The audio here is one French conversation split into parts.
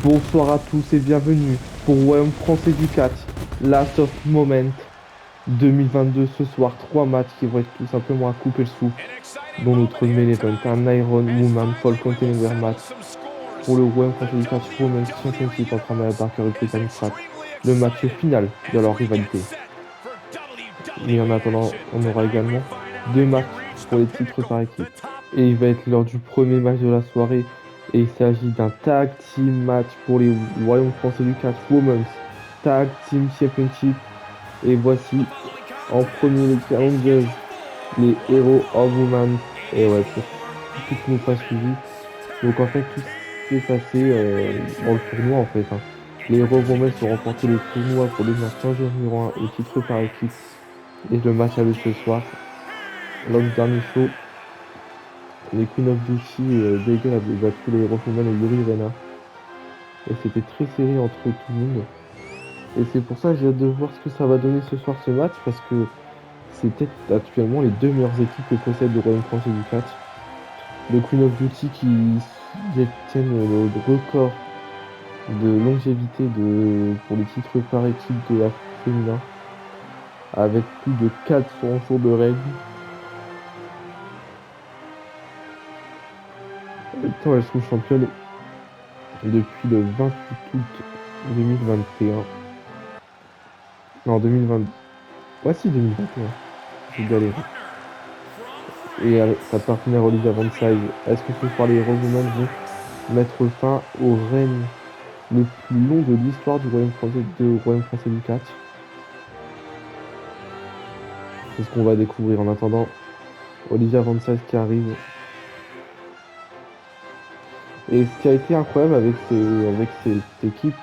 Bonsoir à tous et bienvenue pour Royaume français du catch, Last of Moment 2022. Ce soir, trois matchs qui vont être tout simplement à couper le souffle, dont notre main event, un Iron Woman Fall Contender match pour le Royaume français du catch Women's Championship entre Amaya Barker et Brittany Pratt, le match final de leur rivalité. Mais en attendant, on aura également deux matchs pour les titres par équipe. Et il va être lors du premier match de la soirée. Et il s'agit d'un tag team match pour les Royaumes français du catch Women's Tag Team Championship. Et voici en premier les challengers, les Hero of Women. Et ouais, pour ceux qui n'ont pas suivi. Donc en fait, tout s'est passé dans le tournoi en fait, hein. Les Hero of Women ont remporté le tournoi pour devenir challenger numéro 1 et titre par équipe. Et le match a lieu ce soir. Lors du dernier show, les Queen of Duty Daigle avaient battu les Hero Women et Yuri Rena. Et c'était très serré entre tout le monde. Et c'est pour ça que j'ai hâte de voir ce que ça va donner ce soir ce match, parce que c'est peut-être actuellement les deux meilleures équipes que possède le Royaume français du catch. Le Queen of Duty qui détiennent le record de longévité pour les titres par équipe de la féminin, avec plus de 400 jours de règne. En même temps, elles sont championnes depuis le 28 août 2021. Non, 2020. Ouais, si, 2021. J'ai galéré. Et sa partenaire Olivia Van Scive. Est-ce que ce soir les Rosewomen vont mettre fin au règne le plus long de l'histoire du Royaume français du catch? C'est ce qu'on va découvrir en attendant. Olivia Van Scive qui arrive. Et ce qui a été incroyable avec cette équipe,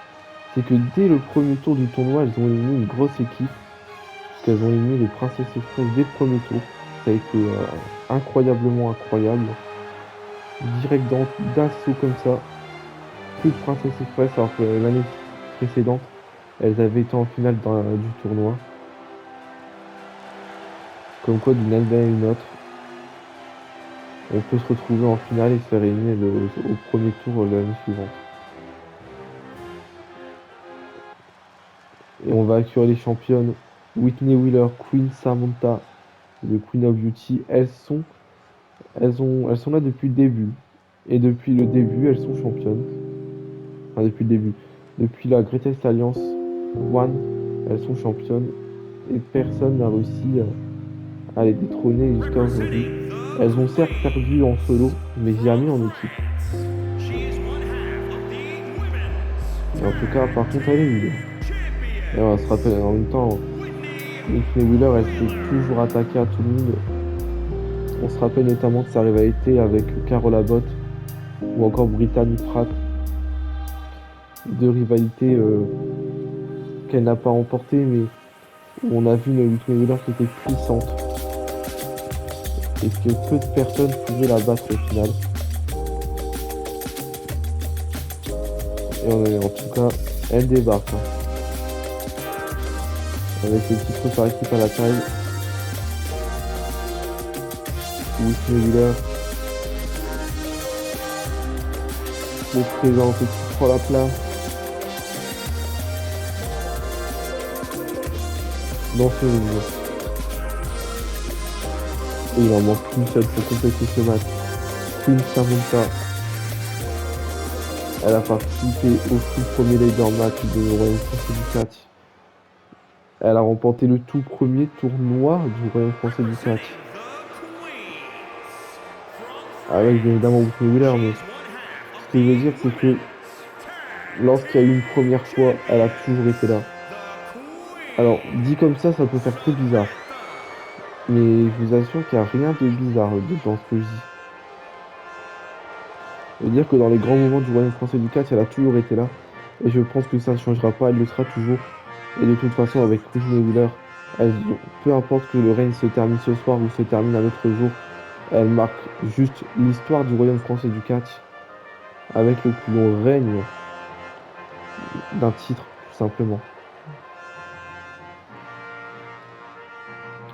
c'est que dès le premier tour du tournoi, elles ont éliminé une grosse équipe. Parce qu'elles ont éliminé les Princess Express dès le premier tour. Ça a été incroyablement incroyable. Direct d'assaut comme ça. Plus de Princess Express, alors que l'année précédente, elles avaient été en finale du tournoi. Comme quoi, d'une année à une autre, on peut se retrouver en finale et se faire éliminer au premier tour de l'année suivante. Et on va accueillir les championnes Whitney Wheeler, Queen Samantha, le Queen of Beauty. Elles sont là depuis le début. Et depuis le début, elles sont championnes. Enfin, depuis le début. Depuis la Greatest Alliance One, elles sont championnes. Et personne n'a réussi à les détrôner jusqu'à aujourd'hui. Elles ont certes perdu en solo, mais jamais en équipe. Et en tout cas, par contre, elle est Wheeler. Et on se rappelle en même temps, Whitney Wheeler, elle s'est toujours attaquée à tout le monde. On se rappelle notamment de sa rivalité avec Carol Abbott ou encore Brittany Pratt. Deux rivalités qu'elle n'a pas remportées, mais où on a vu une Whitney Wheeler qui était puissante et que peu de personnes pouvaient la battre au final. Et en tout cas, elle débarque, hein. Avec le titre par équipe à la taille. Whitney Wheeler le présente et qui prend la place dans ce ring. Et il en manque qu'une seule pour compléter ce match. Queen Samantha. Elle a participé au tout premier leader match de Royaume français du catch. Elle a remporté le tout premier tournoi du Royaume français du catch. Avec bien évidemment Whitney Wheeler, mais ce que je veux dire, c'est que lorsqu'il y a eu une première fois, elle a toujours été là. Alors, dit comme ça peut faire très bizarre. Mais je vous assure qu'il n'y a rien de bizarre dans ce que je dis. Je veux dire que dans les grands moments du Royaume français du catch, elle a toujours été là. Et je pense que ça ne changera pas, elle le sera toujours. Et de toute façon, avec Whitney Wheeler, peu importe que le règne se termine ce soir ou se termine un autre jour, elle marque juste l'histoire du Royaume français du catch avec le plus long règne d'un titre, tout simplement.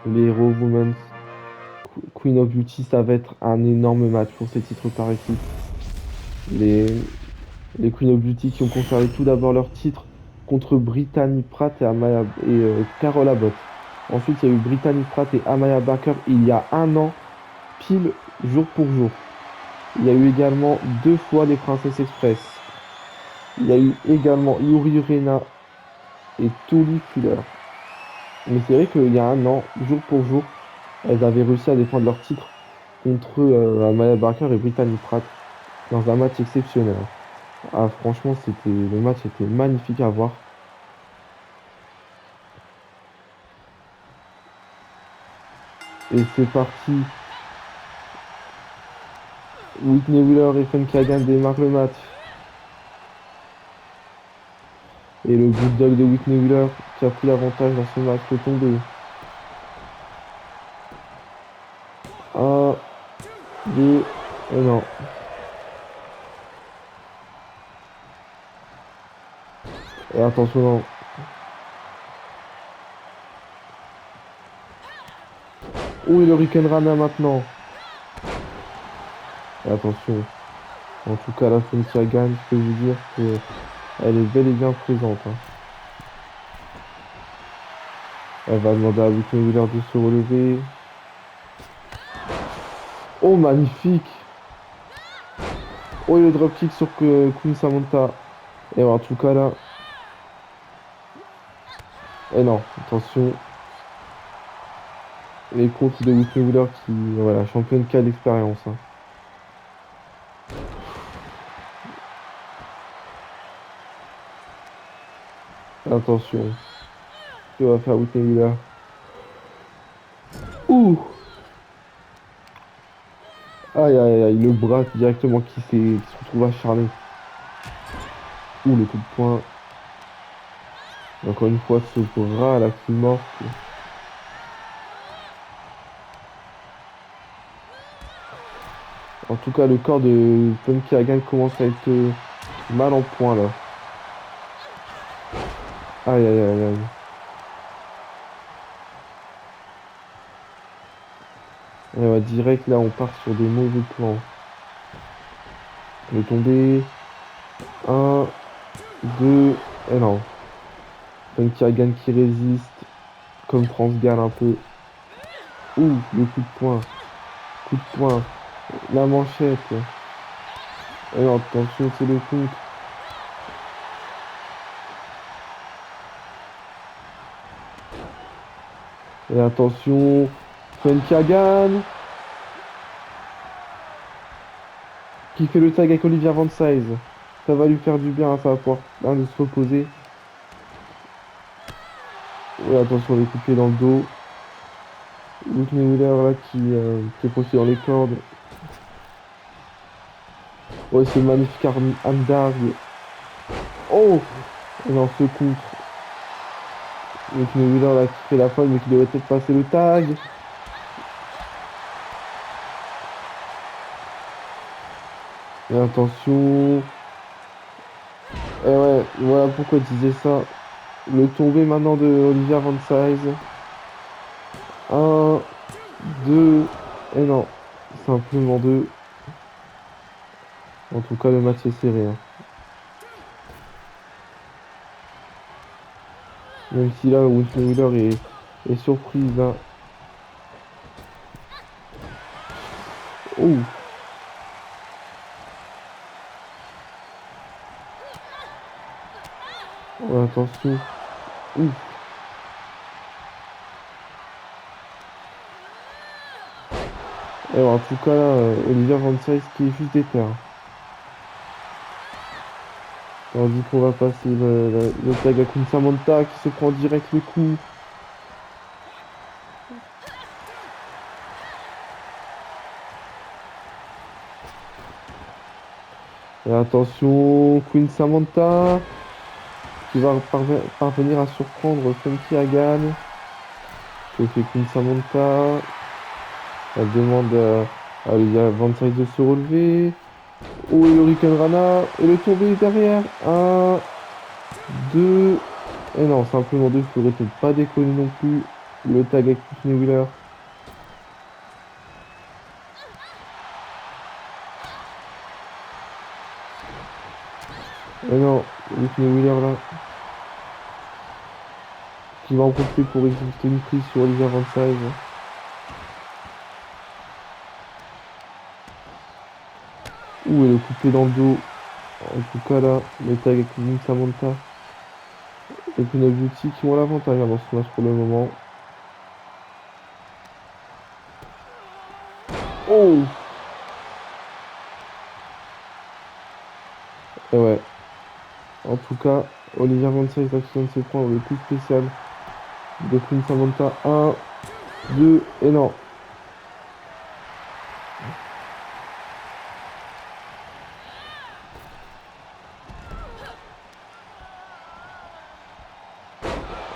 Les Hero Women's Queen of Beauty, ça va être un énorme match pour ces titres par équipe. Les Les Queen of Beauty qui ont conservé tout d'abord leur titre contre Brittany Pratt et Carol Abbott. Ensuite, il y a eu Brittany Pratt et Amaya Baker il y a un an, pile jour pour jour. Il y a eu également deux fois les Princess Express. Il y a eu également Yuri Reina et Tully Fuller. Mais c'est vrai qu'il y a un an, jour pour jour, elles avaient réussi à défendre leur titre contre Amaya Barker et Brittany Pratt dans un match exceptionnel. Ah, franchement, le match était magnifique à voir. Et c'est parti. Whitney Wheeler et Funky Hagan démarrent le match. Et le bulldog de Whitney Wheeler qui a pris l'avantage dans ce match, le tombé. Un, deux, et non. Et attention, non. Oh, et le Riken Rana maintenant. Et attention. En tout cas, la Funky Hagan, je peux vous dire qu'elle est bel et bien présente, hein. Elle va demander à Whitney Wheeler de se relever. Oh, magnifique! Oh, et le dropkick sur Queen Samantha. Et en tout cas, là. Et non, attention. Les comptes de Whitney Wheeler qui, voilà, championne K d'expérience, hein. Attention. Que va faire Whitney Wheeler? Ouh! Aïe aïe aïe, le bras directement qui se retrouve acharné. Ouh, le coup de poing. Encore une fois, ce bras là qui morte. En tout cas, le corps de Funky Hagan commence à être mal en point là. Aïe aïe aïe aïe. Et ouais, direct là, on part sur des mauvais plans. Le tomber. Un, deux, et non. Funky Hagan qui résiste. Comme France Gall un peu. Ouh, le coup de poing. Coup de poing. La manchette. Et non, attention, c'est le compte. Et attention, Funky Hagan qui fait le tag avec Olivia Van Size. Ça va lui faire du bien, ça va pouvoir de se reposer. Et attention, les coups de pied dans le dos. Whitney Wheeler là qui est posté dans les cordes. Ouais, ce magnifique armbar. Oh! Et non, ce contre. Whitney Wheeler là qui fait la folle mais qui devrait peut-être passer le tag. Et attention. Et ouais, voilà pourquoi je disais ça. Le tombé maintenant de Olivia Van Size. Un, deux, et non, simplement deux. En tout cas, le match est serré, hein. Même si là, Whitney Wheeler est surprise, hein. Oh, oh, attention. Ouh. Et en tout cas, là, Olivia Van Size qui est juste déter, hein. Tandis qu'on va passer le tag à Kun Samantha qui se prend direct le coup. Et attention, Queen Samantha qui va parvenir à surprendre Funky Hagan. Que fait Queen Samantha? Elle demande à Olivia Van Size de se relever. Oh, et le Hurricane Rana. Et le tombé derrière. Un, deux. Et non, simplement deux. Il faudrait peut-être pas déconner non plus. Le tag avec Whitney Wheeler. Et non, Whitney Wheeler là, qui va en profiter pour exécuter une prise sur Olivia Van Size. Ouh, et le coupé dans le dos. En tout cas là, le tag avec Samantha et Queen of Beauty qui ont l'avantage hein, dans ce match pour le moment. Oh! Et ouais. En tout cas, Olivia Van Size là, qui vient de se prendre le coup spécial de Queen Samantha. Un, 2, et non.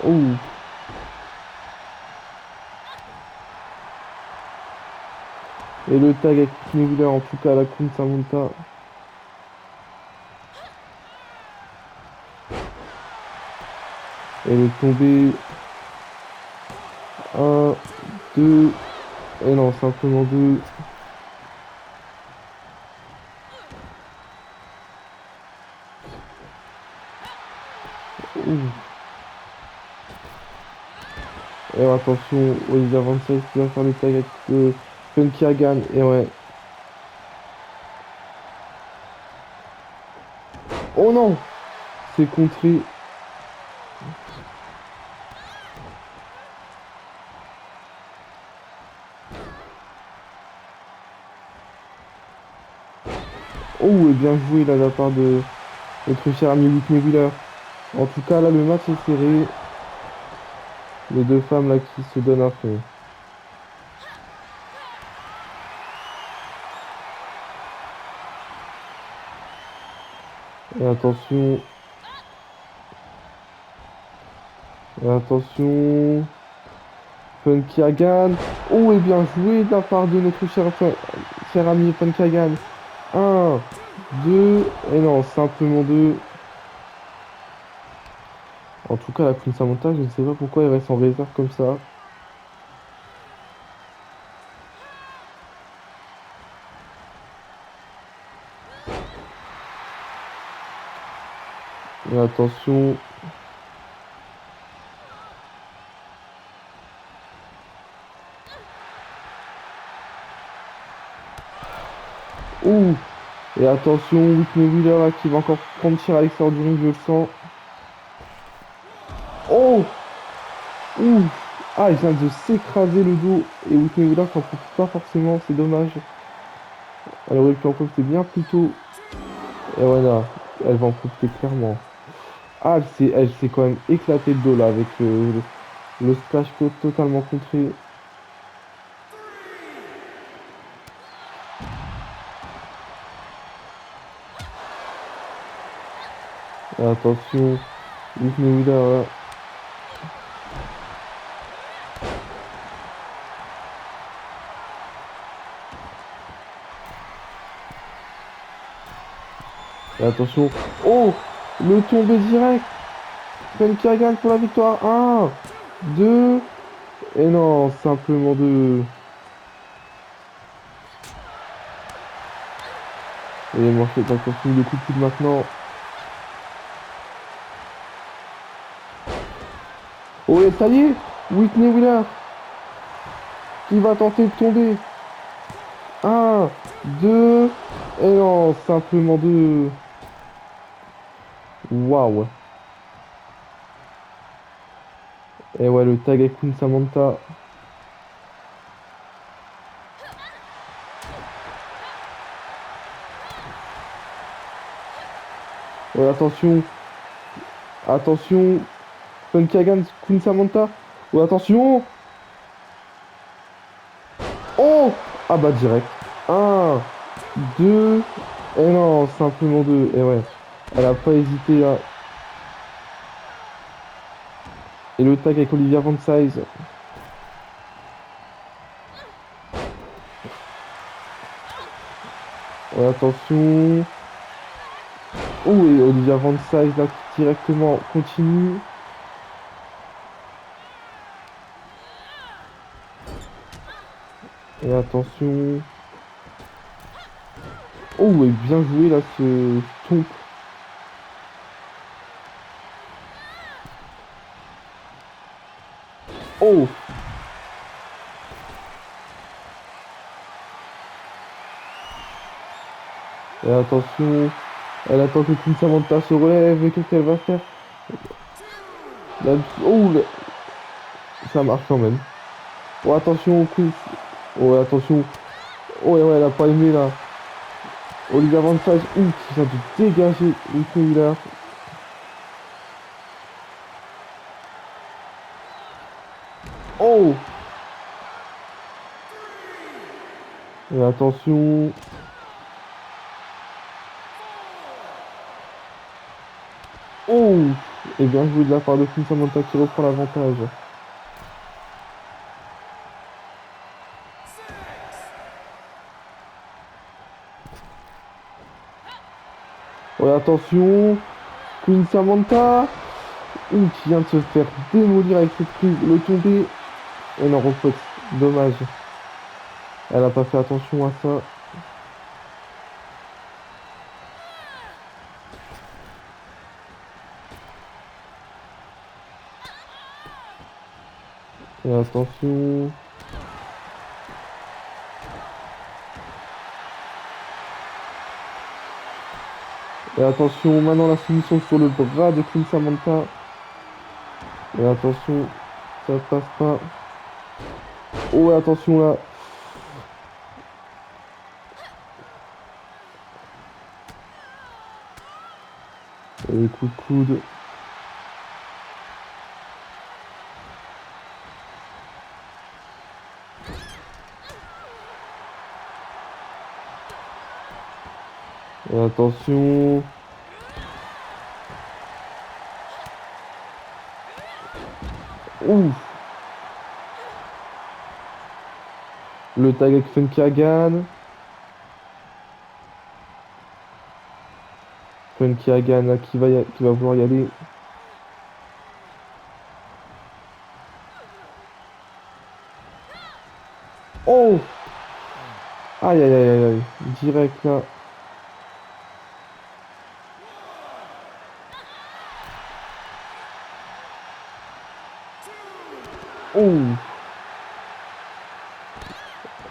Oh! Et le tag avec Whitney Wheeler, en tout cas, la Queen Samantha. Et le tombé. Un, 2, et non, simplement 2. Ouh. Et attention, Olivia Van Size qui va faire le tag avec Funky Hagan. Et ouais. Oh non! C'est contré. Oh, et bien joué là de la part de notre cher ami Whitney Wheeler. En tout cas, là, le match est serré. Les deux femmes là qui se donnent à fond. Et attention. Et attention. Funky Hagan. Oh, et bien joué de la part de notre cher ami Funky Hagan. Un, 2, et non, simplement 2. En tout cas, la Queen Samantha, je ne sais pas pourquoi elle reste en réserve comme ça. Et attention. Ouh. Et attention, Whitney Wheeler là, qui va encore prendre tir à l'extérieur du ring, je le sens. Oh! Ouh! Ah, il vient de s'écraser le dos. Et Whitney Wheeler s'en profite pas forcément, c'est dommage. Elle aurait pu en profiter bien plus tôt. Et voilà, elle va en profiter clairement. Ah, elle s'est quand même éclaté le dos là avec le splash totalement contré. Et attention, Whitney Wheeler là. Et attention. Oh! Le tombé direct! Funky Hagan pour la victoire. Un, 2, et non, simplement 2. Et moi, je vais continue le coup de coude maintenant. Oh, et ça y est! Whitney Wheeler qui va tenter de tomber. Un, 2, et non, simplement 2. Waouh! Et ouais, le tag avec Queen Samantha. Ouais, attention. Attention. Funky Hagan, Queen Samantha. Ouais, attention. Oh! Ah bah direct. Un, 2, et non, simplement 2. Et ouais, elle a pas hésité là. Et le tag avec Olivia Van Size. Ouais, attention. Oh, et Olivia Van Size là qui directement continue. Et attention. Oh, et bien joué là ce stomp. Oh! Et attention, elle attend que Queen Samantha se relève. Qu'est-ce qu'elle va faire? La- Oh, ça marche quand même. Oh, attention, Queen. Oh, attention. Oh, ouais, elle a pas aimé là. Olivia Van Sass, ouh, qui vient de dégager Whitney Wheeler. Oh! Et attention. Oh! Et bien joué de la part de Queen Samantha qui reprend l'avantage. Oh, et attention. Queen Samantha. Ouh, qui vient de se faire démolir avec cette prise. Le tombé. Et non, repote. Dommage. Elle a pas fait attention à ça. Et attention. Et attention, maintenant la soumission sur le bras de Queen Samantha. Et attention, ça passe pas. Oh, et attention là. Et les coups de coude. Et attention. Ouh. Le tag avec Funky Hagan. Funky Hagan là, qui va vouloir y aller. Oh! Aïe aïe aïe aïe aïe. Direct là. Oh!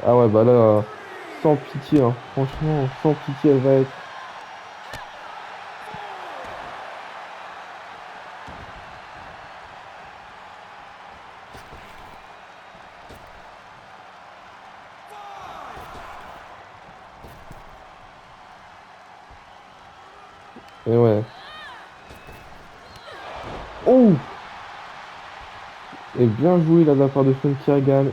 Ah ouais, bah là, sans pitié, hein. Franchement, sans pitié, elle va être. Et ouais. Oh! Et bien joué là de la part de Funky Hagan.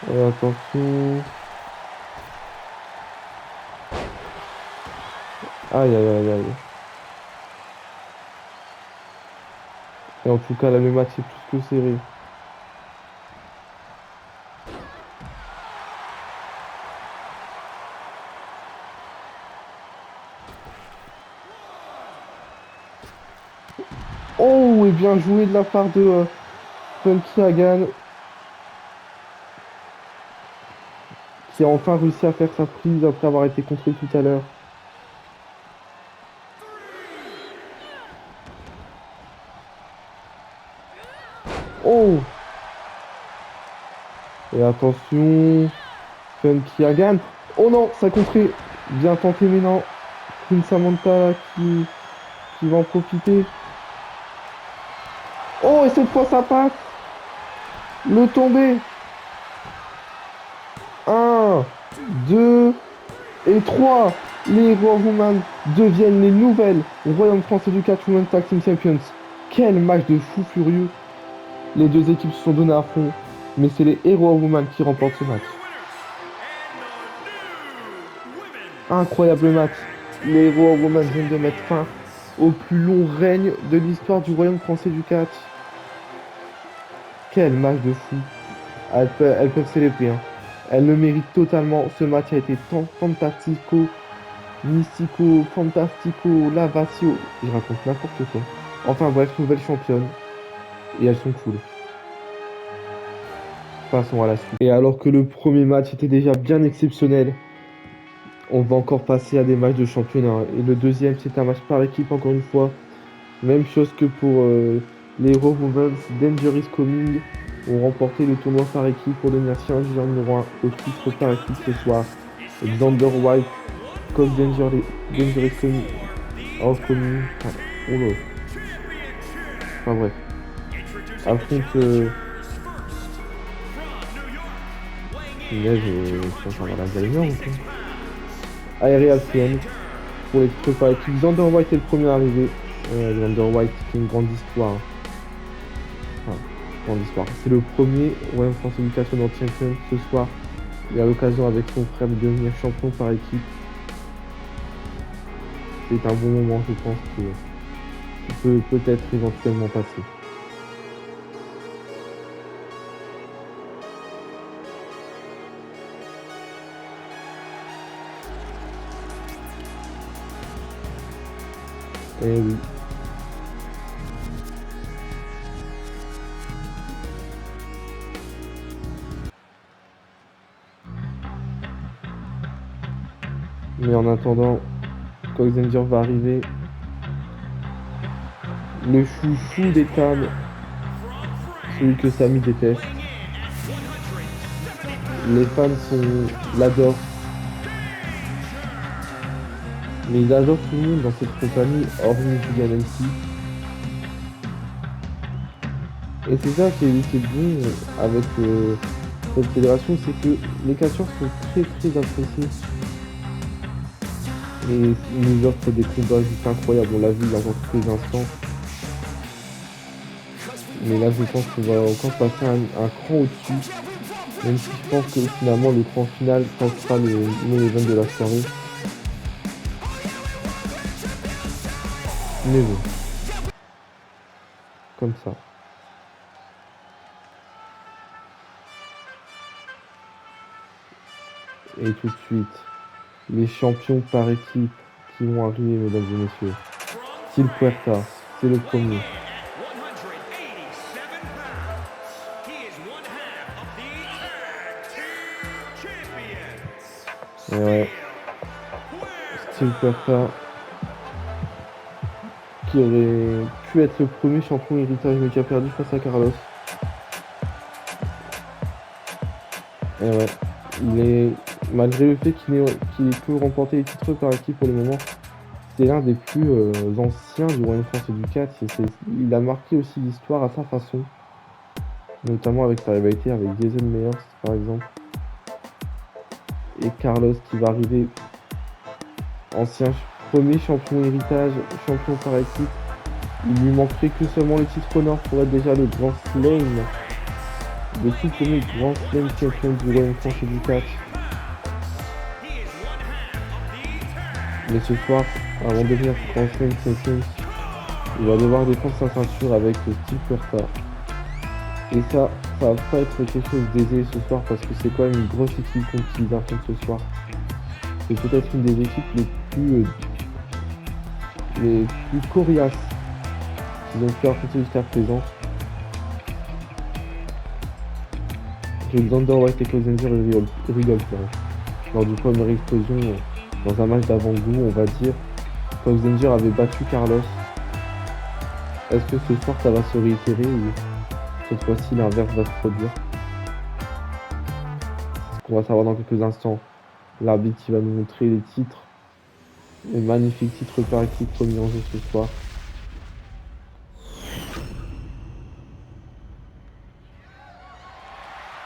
Et attention. Aïe aïe aïe aïe. Et en tout cas, là, le match est plus que serré. Oh, et bien joué de la part de Funky Hagan, qui a enfin réussi à faire sa prise après avoir été contré tout à l'heure. Oh! Et attention, Funky Hagan. Oh non, ça contré. Bien tenté, mais non. Queen Samantha qui va en profiter. Oh, et cette fois ça passe. Le tombé. Un, 2 et 3. Les Raw Women deviennent les nouvelles Royaume français du catch Women's Tag Team Champions. Quel match de fou furieux. Les deux équipes se sont données à fond, mais c'est les Hero Women qui remportent ce match. Incroyable match. Les Hero Women viennent de mettre fin au plus long règne de l'histoire du Royaume français du catch. Quel match de fou. Elles peuvent célébrer, hein. Elles le méritent totalement. Ce match a été tant fantastico, mystico, fantastico, lavacio. Je raconte n'importe quoi. Enfin bref, nouvelles championnes. Et elles sont cool. Passons à la suite. Et alors que le premier match était déjà bien exceptionnel, On va encore passer à des matchs de championnat. Et le deuxième, c'est un match par équipe, encore une fois. Même chose que pour les Raw Rovers, Dangerous Coming ont remporté le tournoi par équipe pour devenir challenger numéro 1 au titre par équipe ce soir. Xander White, Cox Dangerous Coming, Coming, oh là. Enfin bref, affronte je pense avoir l'Alzheimer ou quoi. Aerial Fiend pour les titres par équipe. Xander White est le premier arrivé. Xander White qui est une grande histoire. Enfin, grande histoire. C'est le premier Royal France Education en champion ce soir. Il a l'occasion avec son frère de devenir champion par équipe. C'est un bon moment, je pense, qui peut peut-être éventuellement passer. Eh oui. Mais en attendant, Cox Danger va arriver. Le chouchou des tables. Celui que Samy déteste. Les fans l'adorent. Mais il adore tout le monde dans cette compagnie, hormis Julian MC. Et c'est ça qui est bon avec cette fédération, c'est que les catcheurs sont très très appréciés. Et ils nous offrent des combats juste incroyables. On l'a vu dans quelques instants. Mais là, je pense qu'on va encore passer un cran au-dessus. Même si je pense que finalement, le cran final, quand ce sera le main event de la soirée. Mais bon. Comme ça. Et tout de suite, les champions par équipe qui vont arriver, mesdames et messieurs. Steel Puerta, c'est le premier. Et ouais. Steel Puerta, qui aurait pu être le premier champion héritage mais qui a perdu face à Carlos. Et ouais. Malgré le fait qu'il ait pu remporter les titres par équipe pour le moment, c'est l'un des plus anciens du Royaume France du 4. Il a marqué aussi l'histoire à sa façon, notamment avec sa rivalité avec Jason Meyers par exemple. Et Carlos qui va arriver ancien premier champion héritage, champion par équipe. Il lui manquerait que seulement le titre honneur pour être déjà le grand slam, le tout premier grand slam champion du Royaume France du 4. Mais ce soir, avant de devenir grand slam champion, il va devoir défendre sa ceinture avec Steel Puerta. Et ça va pas être quelque chose d'aisé ce soir parce que c'est quand même une grosse équipe contre qui ils affrontent ce soir. C'est peut-être une des équipes les plus coriaces qu'ils ont pu affronter jusqu'à présent. Xander White et Cox Danger rigolent lors du première explosion dans un match d'avant-goût, on va dire. Cox Danger avait battu Carlos. Est-ce que ce soir ça va se réitérer ou cette fois-ci l'inverse va se produire? C'est ce qu'on va savoir dans quelques instants. L'arbitre qui va nous montrer les titres. Les magnifiques titres par équipe remis en jeu ce soir.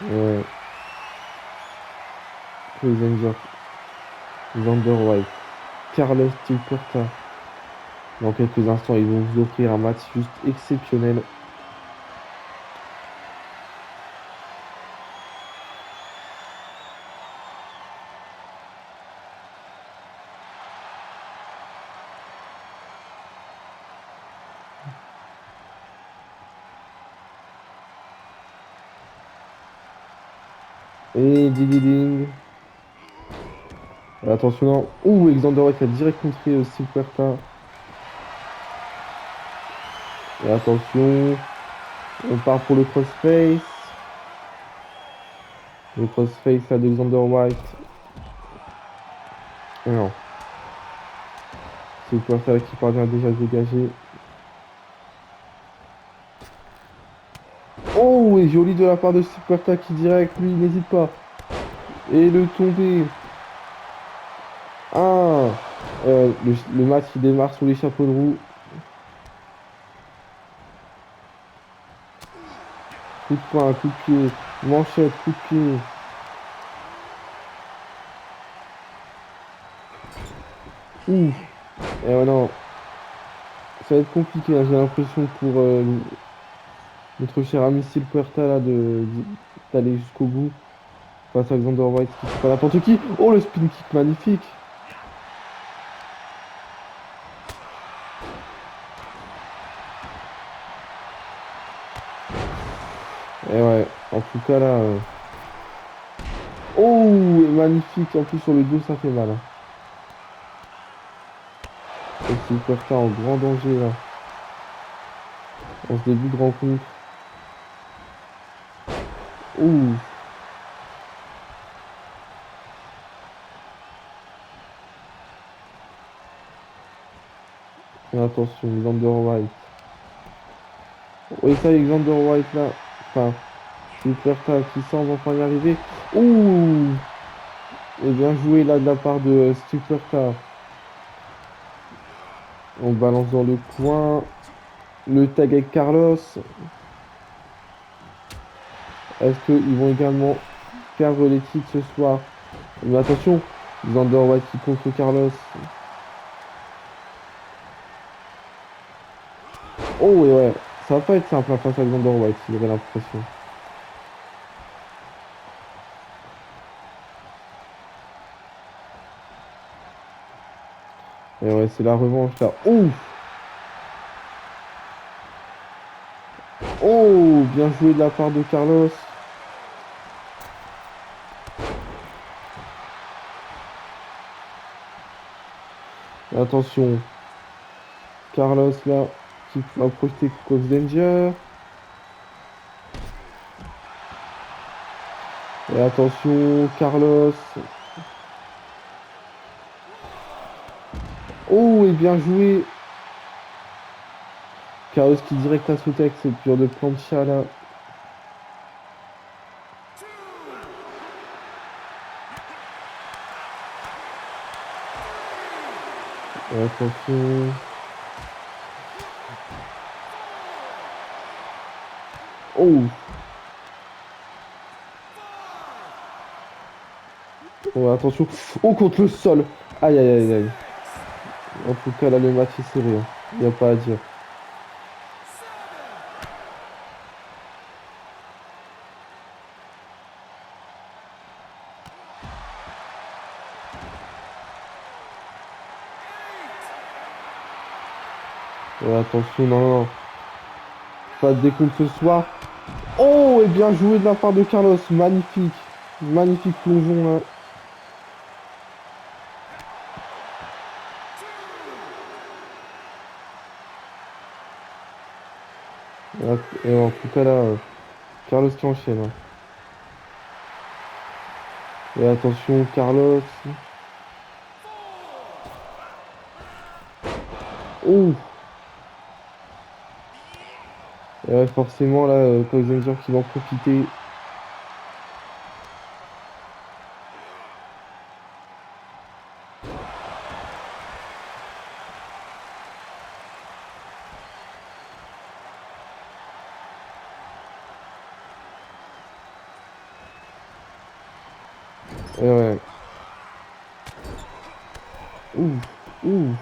Ouais. Cox Danger, Xander White, Carlos Steel Puerta. Dans quelques instants, ils vont vous offrir un match juste exceptionnel. Et ding. Attention, ouh, Xander White a direct contré Steel Puerta. Et attention, on part pour le crossface. Le crossface là de Xander White. Non. C'est Puerta qui parvient déjà à se dégager. Oh, et joli de la part de Puerta qui direct, lui, n'hésite pas. Et le tombé. Ah, le match il démarre sous les chapeaux de roue. Coup de poing, coup de pied, manchette, coup de pied. Ouh, et non, ça va être compliqué, hein, j'ai l'impression pour notre cher ami Steel Puerta là d'aller jusqu'au bout. Face à Alexander White qui fait pas n'importe qui. Oh, le spin kick magnifique. Et ouais, en tout cas là. Oh, magnifique. En plus sur le dos, ça fait mal, hein. Et Steel Puerta en grand danger là. En ce début de rencontre. Ouh. Et attention, Alexander White. Oui, ça, Alexander White là. Enfin, c'est Puerta qui semble enfin y arriver. Ouh! Et bien joué là de la part de Steve Puerta. On balance dans le coin. Le tag avec Carlos. Est-ce qu'ils vont également perdre les titres ce soir? Mais attention, Alexander White qui contre Carlos. Oh, et ouais, ça va pas être simple hein, face à Alexander White, j'aurais l'impression. Et ouais, c'est la revanche là. Ouf! Oh, bien joué de la part de Carlos. Attention, Carlos là, qui va projeter Cause Danger. Et attention, Carlos. Oh, et bien joué. Carlos qui direct à sauter avec cette pure de plancha là. Et attention. Oh, oh, attention. Oh, contre le sol. Aïe, aïe, aïe, aïe. En tout cas, là, le match est serré, hein. Il n'y a pas à dire. Attention, non, non, non. Pas de décompte ce soir. Oh, et bien joué de la part de Carlos. Magnifique. Magnifique plongeon, là. Et en tout cas, là, Carlos qui enchaîne, hein. Et attention, Carlos. Oh, et ouais, forcément, là, Cody qui va en profiter. Et ouais. Ouh, ouh.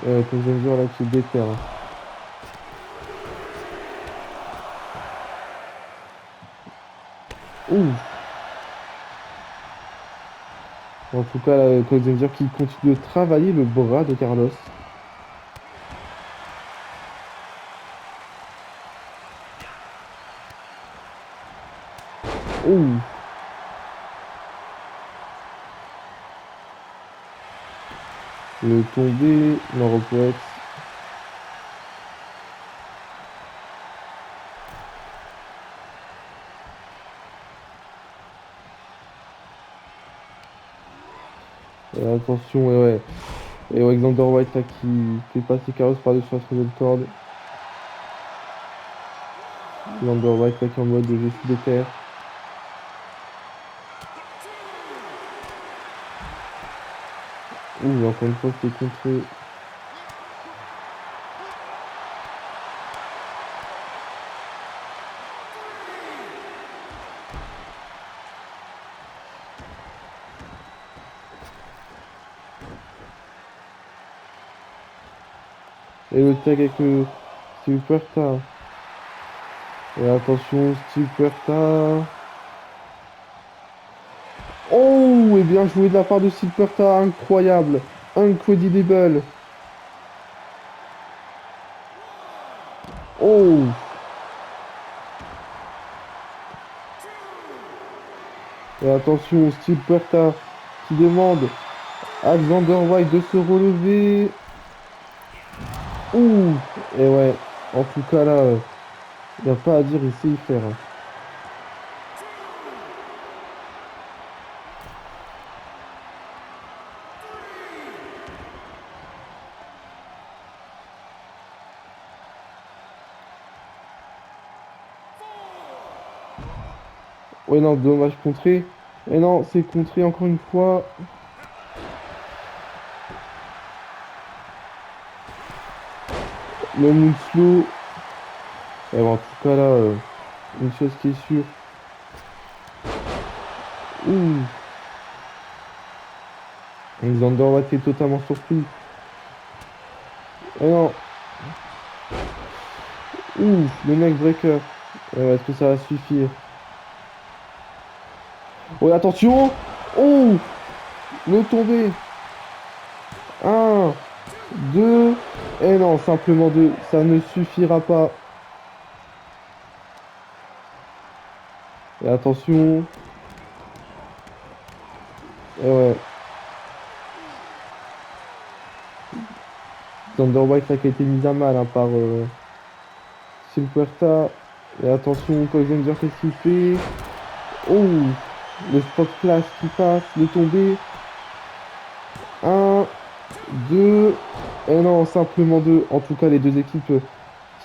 Cody là, qui déterre, hein. Ouh. En tout cas, là, Cody qui continue de travailler le bras de Carlos. Ouh. Le tombé, le replex. Et attention, et ouais. Et Alexander White là qui fait passer Carlos par-dessus la troisième corde. Alexander White là qui est en mode je suis déter. Ouh, encore une fois, c'est contré. Et le tag avec Steve Puerta. Et attention, Steve Puerta. Oh, et bien joué de la part de Steve Puerta. Incroyable. Incredible. Oh. Et attention, Steve Puerta qui demande à Alexander White de se relever. Ouh. Et ouais, en tout cas là, il n'y a pas à dire, il sait y faire, hein. Ouais, non, dommage contré. Et non, c'est contré encore une fois. Le Moonslow. Et bon, en tout cas là, une chose qui est sûre. Ouh. Alexander Watt est totalement surpris. Et non. Ouh, le neck breaker. Et ouais, est-ce que ça va suffire? Ouais, attention. Oh, le tombé. Un, deux. Et non, simplement deux. Ça ne suffira pas. Et attention. Et ouais. Alexander White là, qui a été mis à mal hein, par Silverta. Et attention, Kozenzer, qu'est-ce qu'il fait? Oh, le spot flash qui passe, le tombé. Un, deux. Et non, simplement deux. En tout cas, les deux équipes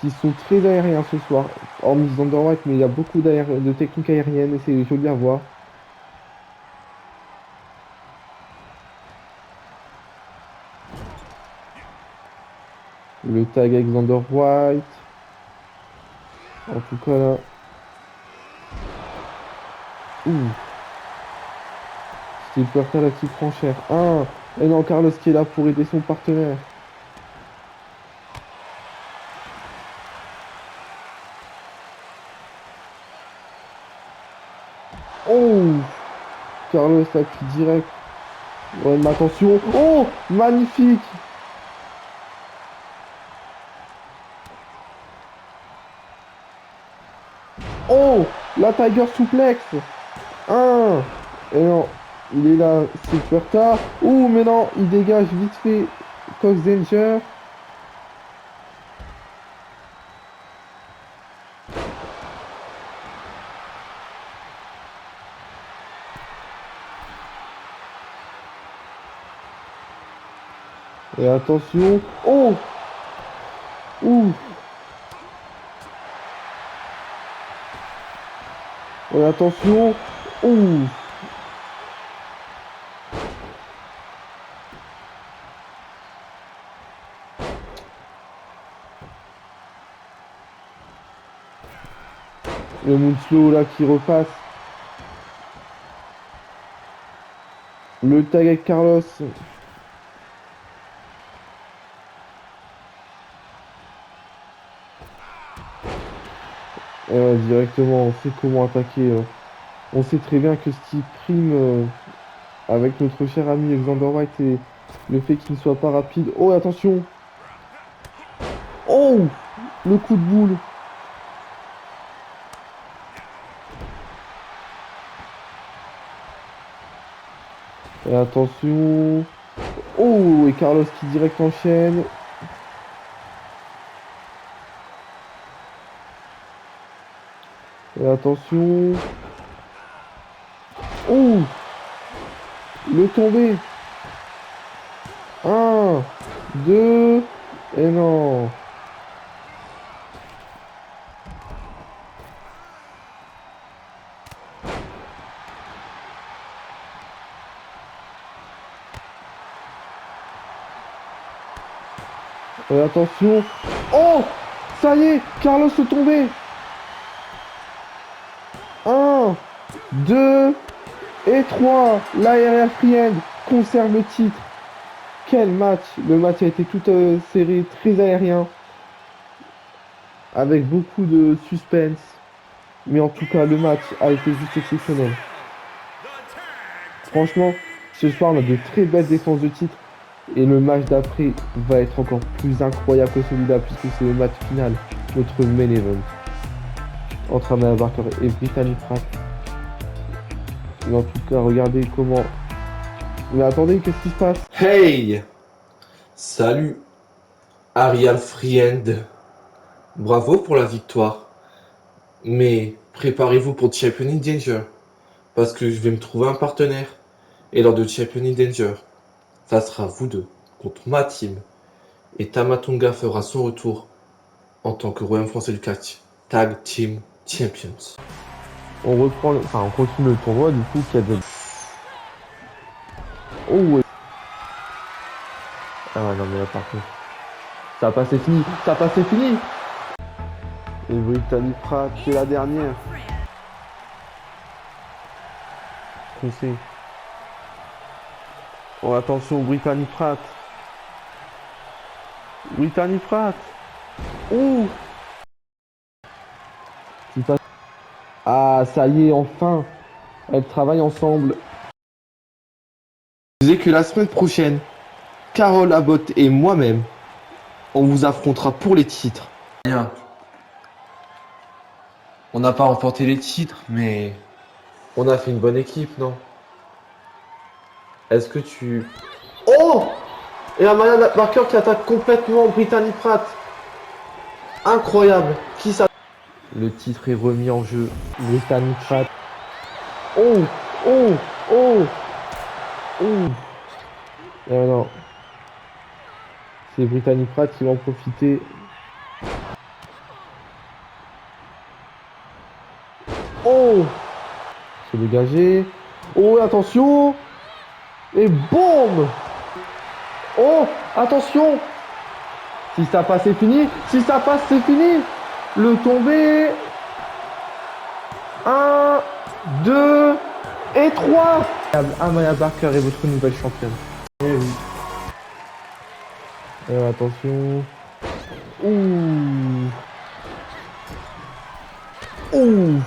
qui sont très aériens ce soir. Hormis Alexander White, mais il y a beaucoup de techniques aériennes et c'est joli à voir. Le tag Alexander White. En tout cas là. Ouh. Steve Puerta là qui prend cher. Un. Et non, Carlos qui est là pour aider son partenaire. Oh! Carlos là qui direct. Ouais, mais attention. Oh! Magnifique! Oh! La Tiger Suplex! Un. Et non, il est là, c'est Puerta. Ouh, mais non, il dégage vite fait Cox Danger. Et attention. Oh! Ouh! Et attention. Ouh! Le Moonslow là qui repasse. Le tag avec Carlos. Et ouais, directement, on sait comment attaquer. On sait très bien que ce qui prime avec notre cher ami Alexander White et le fait qu'il ne soit pas rapide. Oh, attention! Oh! Le coup de boule. Et attention. Oh! Et Carlos qui direct enchaîne. Et attention. Oh! Le tombé. 2. Et non. Attention. Oh! Ça y est, Carlos est tombé. 1, 2 et 3. L'ARR Friend conserve le titre. Quel match! Le match a été tout serré, très aérien, avec beaucoup de suspense. Mais en tout cas, le match a été juste exceptionnel. Franchement, ce soir, on a de très belles défenses de titre. Et le match d'après va être encore plus incroyable que celui-là, puisque c'est le match final, notre main event. Entre Amaya Barker et Brittany Pratt. Mais en tout cas, regardez comment... Mais attendez, qu'est-ce qui se passe? Hey! Salut, Arial Friend. Bravo pour la victoire. Mais préparez-vous pour Champion in Danger. Parce que je vais me trouver un partenaire. Et lors de Champion in Danger, ça sera vous deux contre ma team. Et Tamatonga fera son retour en tant que Royaume français du catch Tag Team Champions. On reprend, on continue le tournoi du coup qui a de... Oh ouais. Ah ouais, non mais là par contre, ça passe c'est fini, ça passe c'est fini. Et Brittany Pratt, c'est la dernière. Foncez. Oh attention, Brittany Pratt. Brittany Pratt. Oh. Ah ça y est, enfin. Elles travaillent ensemble. Je disais que la semaine prochaine, Carole Abbott et moi-même, on vous affrontera pour les titres. Rien. On n'a pas remporté les titres, mais on a fait une bonne équipe, non? Est-ce que tu... Oh! Et Amaya Barker qui attaque complètement Brittany Pratt. Incroyable. Qui ça? Le titre est remis en jeu. Brittany Pratt. Oh! Oh! Oh! Oh! Non. C'est Brittany Pratt qui va en profiter. Oh! Se dégager. Oh, attention! Et boum! Oh! Attention! Si ça passe, c'est fini! Si ça passe, c'est fini! Le tombé! 1, 2 et 3! Amaya Barker est votre nouvelle championne. Eh oui. Attention. Ouh. Ouh.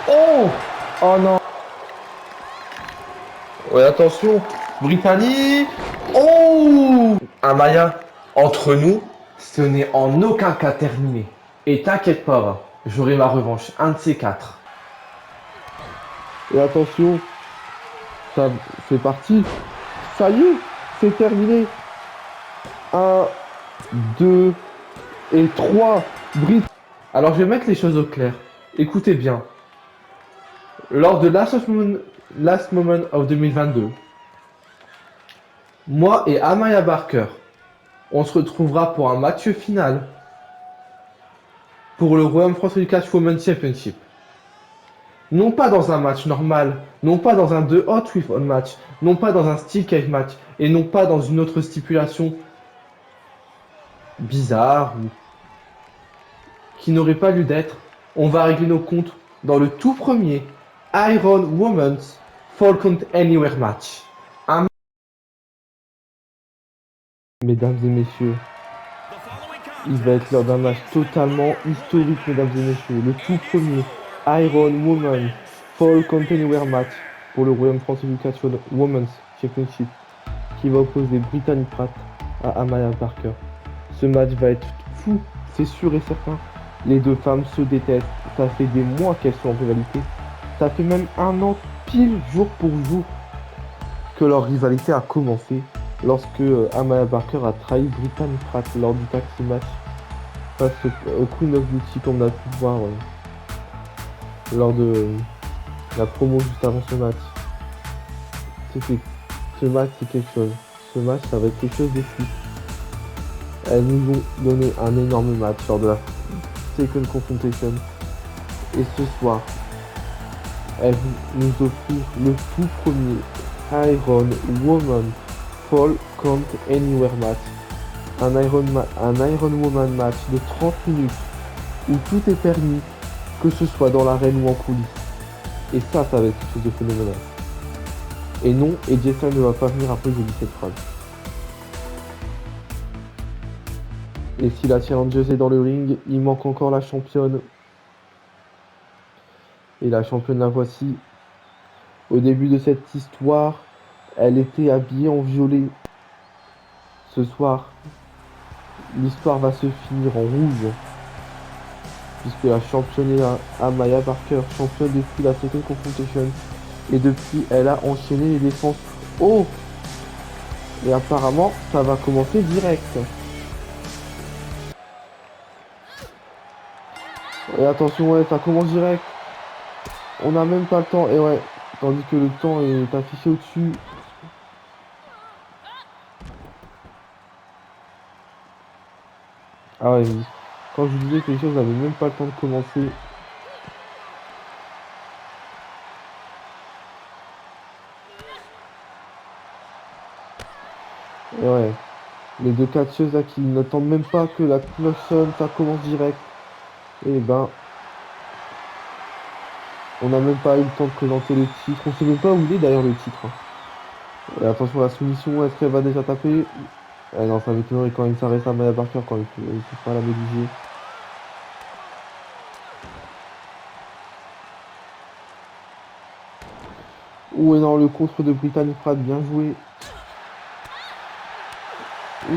Oh. Oh non. Ouais, attention. Brittany. Oh. Amaya, entre nous, ce n'est en aucun cas terminé. Et t'inquiète pas, va, j'aurai ma revanche, un de ces quatre. Et attention. Ça, c'est parti. Ça y est, c'est terminé. 1, 2 et 3. Alors je vais mettre les choses au clair. Écoutez bien. Lors de Last Moment of 2022, moi et Amaya Barker, on se retrouvera pour un match final pour le Royaume français du Catch Women's Championship. Non pas dans un match normal, non pas dans un 2 Hot with On match, non pas dans un Steel Cage match, et non pas dans une autre stipulation bizarre ou qui n'aurait pas lieu d'être. On va régler nos comptes dans le tout premier Iron Women's Fall Count Anywhere match. Mesdames et messieurs, il va être lors d'un match totalement historique, mesdames et messieurs. Le tout premier Iron Woman Fall Count Anywhere match pour le Royaume français du Catch Women's Championship qui va opposer Brittany Pratt à Amaya Barker. Ce match va être fou, c'est sûr et certain. Les deux femmes se détestent. Ça fait des mois qu'elles sont en rivalité. Ça fait même un an, pile jour pour jour, que leur rivalité a commencé lorsque Amaya Barker a trahi Brittany Pratt lors du taxi match face au Queen of Beauty, comme on a pu voir lors de la promo juste avant ce match. Ce match, c'est quelque chose. ce match, ça va être quelque chose de fou. Elles nous ont donné un énorme match lors de la Second Confrontation. Et ce soir, elles nous offrent le tout premier Iron Woman Fall Count Anywhere match. Un Iron Woman match de 30 minutes où tout est permis, que ce soit dans l'arène ou en coulisses. Et ça va être quelque chose de phénoménal. Et non, AJ Styles ne va pas venir après, j'ai dit cette phrase. Et si la challengeuse est dans le ring, il manque encore la championne. Et la championne, la voici. Au début de cette histoire, elle était habillée en violet. Ce soir, l'histoire va se finir en rouge. Puisque la championne est Amaya Barker, championne depuis la Second Confrontation. Et depuis, elle a enchaîné les défenses. Oh! Et apparemment, ça va commencer direct. Et attention, ouais, ça commence direct. On n'a même pas le temps. Et ouais, tandis que le temps est affiché au-dessus. Ah ouais, oui. Quand je vous disais que les choses n'avaient même pas le temps de commencer. Et ouais, les deux catcheuses là qui n'attendent même pas que la cloche sonne, ça commence direct. Et ben, on n'a même pas eu le temps de présenter le titre. On sait même pas où il est d'ailleurs le titre, hein. Et attention, la soumission, est-ce qu'elle va déjà taper? Eh non, ça m'étonnerait quand même, ça reste à Maya Barker quand même. Il faut pas la négliger. Ouh, et non, le contre de Brittany Pratt, bien joué. Ouh.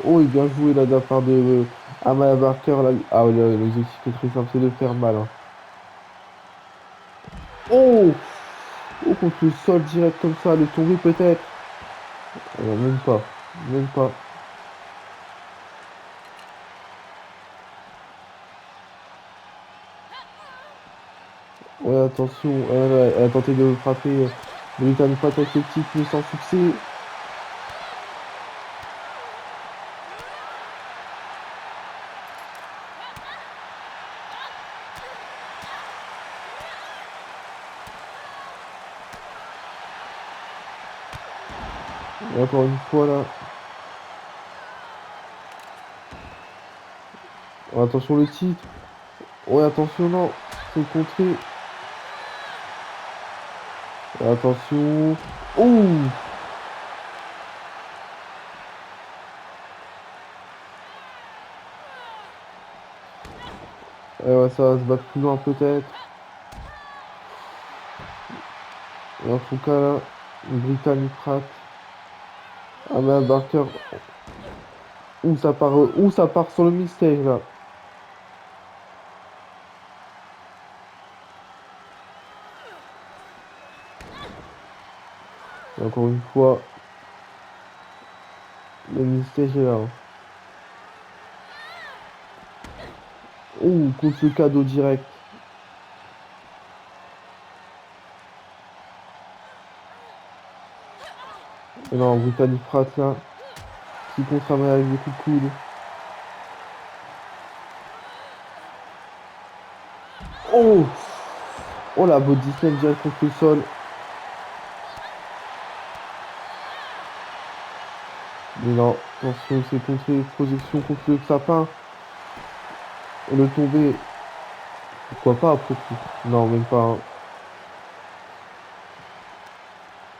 Oh, et bien joué là de la part de Amaya Barker. Là. Ah ouais, l'objectif est très simple, c'est de faire mal, hein. Oh! Oh, contre le sol direct comme ça, le tomber peut-être. Ah non, même pas. Même pas. Ouais, attention. Elle a tenté de frapper Brittany Pratt avec le titre, mais sans succès. Et encore une fois là. Oh, attention le titre. Ouais, attention, non. C'est contré. Attention. Ouh! Ouais, ça va se battre plus loin peut-être. Et en tout cas là, Brittany Pratt, Amaya Barker. Où ça part sur le mystère là. Et encore une fois, le mystère est là, hein. Ouh, contre le cadeau direct. Et non, Brittany Pratt là, qui contre Amaya avec des coups de coude. Oh! Oh la body slam direct contre le sol. Mais non, attention, c'est contré, projection contre le sapin. Et le tomber. Pourquoi pas après tout? Non, même pas, hein.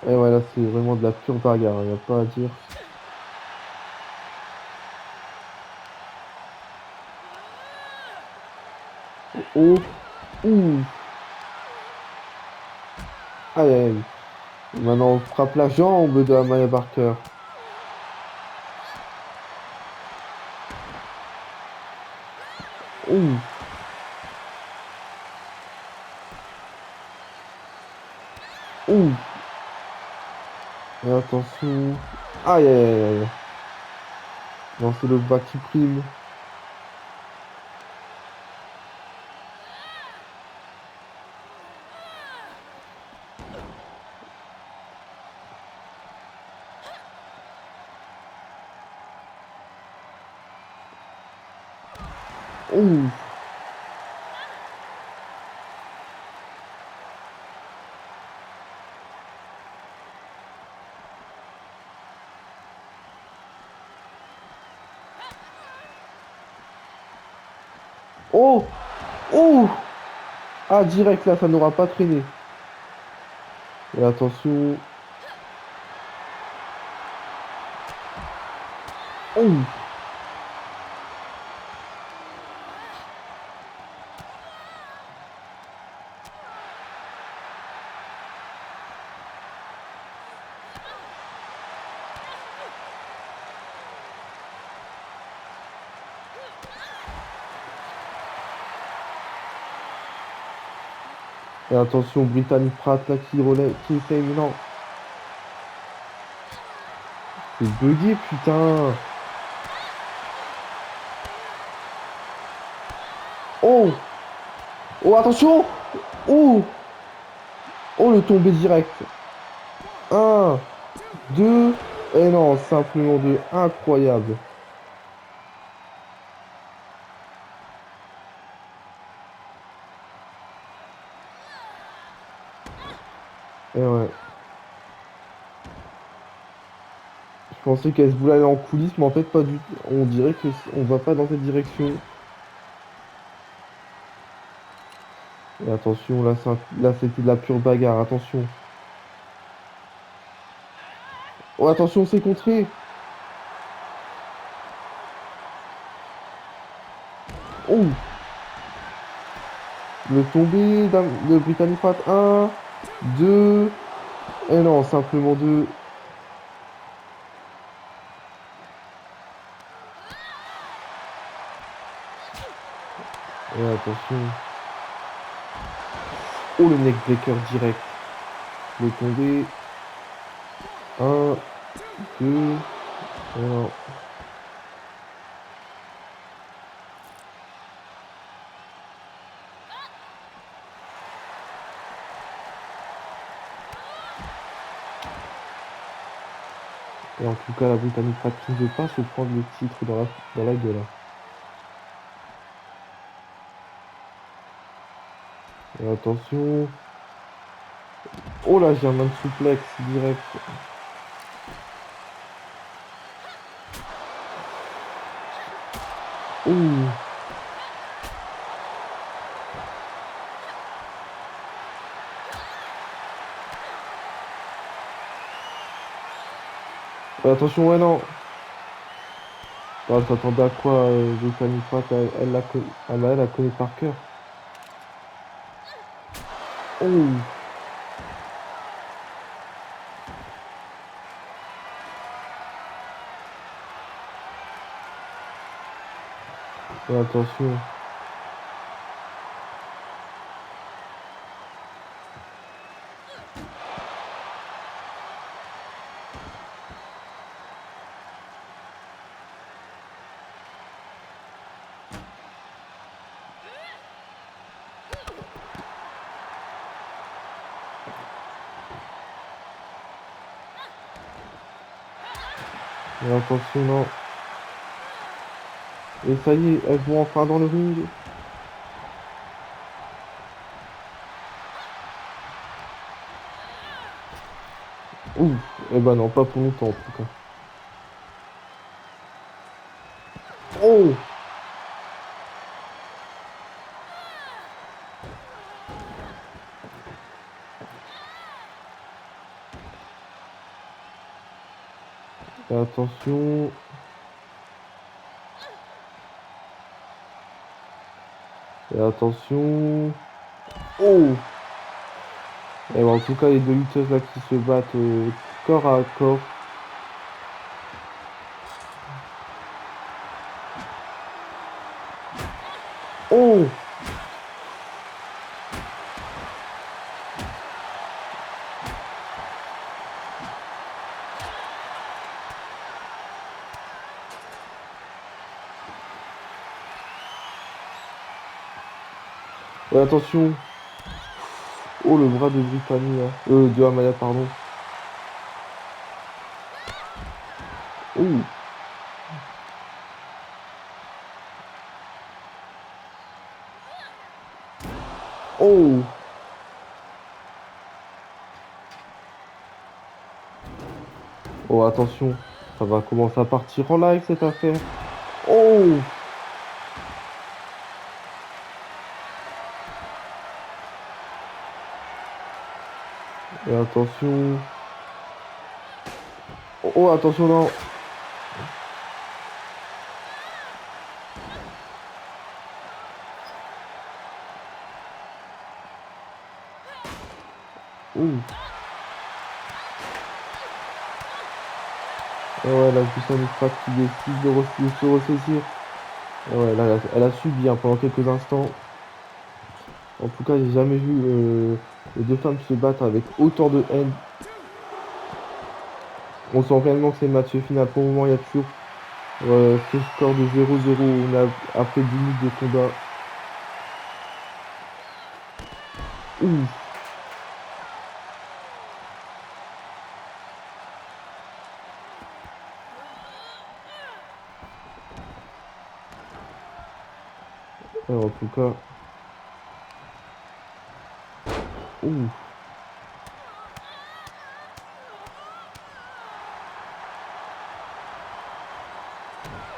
Et ouais, là, c'est vraiment de la pure bagarre, il a pas à dire. Oh, ouh, aïe, aïe, aïe. Maintenant, on frappe la jambe de Amaya Barker. Ouh, ouh. Et attention. Aïe, aïe, aïe, aïe. Non, c'est le bas qui prime. Ouh. Oh. Oh. Ah, direct là, ça n'aura pas traîné. Et attention. Oh. Et attention, Brittany Pratt là qui relève, qui essaye, mais non. C'est bugué, putain. Oh. Oh, attention. Oh. Oh, le tombé direct. Un, deux. Et non, simplement deux. Incroyable. Et ouais. Je pensais qu'elle se voulait aller en coulisses, mais en fait, pas du tout. On dirait que on va pas dans cette direction. Et attention, là, là c'était de la pure bagarre. Attention. Oh, attention, c'est contré. Oh, le tombé de Brittany Pratt. Un, deux. Et non, simplement deux. Et attention. Oh, le neckbreaker direct. Le tombé. Un, deux. Et non. Et en tout cas, la Brittany Pratt qui ne veut pas se prendre le titre dans la gueule, hein. Et attention. Oh là, j'ai un main de souplex direct. Ouh. Attention, ouais, non. Ah, t'attendais à quoi, Brittany Pratt? Elle la connaît par cœur. Oh. Et attention. Et attention, non. Et ça y est, elles vont enfin dans le ring. Ouh. Eh ben non, pas pour longtemps en tout cas. Oh. Et attention. Et attention. Oh. Et ben, en tout cas, les deux lutteuses là qui se battent corps à corps. Oh. Ouais, attention. Oh, le bras de Brittany là. De Amaya, pardon. Oh. Oh! Oh, attention. Ça va commencer à partir en live, cette affaire. Oh! Et attention. Oh, attention, non. Ouh. Et ouais, la puissance du frappe qui décide de se ressaisir. Et ouais, là, elle a subi hein, pendant quelques instants. En tout cas, j'ai jamais vu les deux femmes se battre avec autant de haine. On sent réellement que c'est le match final. Pour le moment, il y a toujours ce score de 0-0. On a après 10 minutes de combat. Ouh. En tout cas, ouh.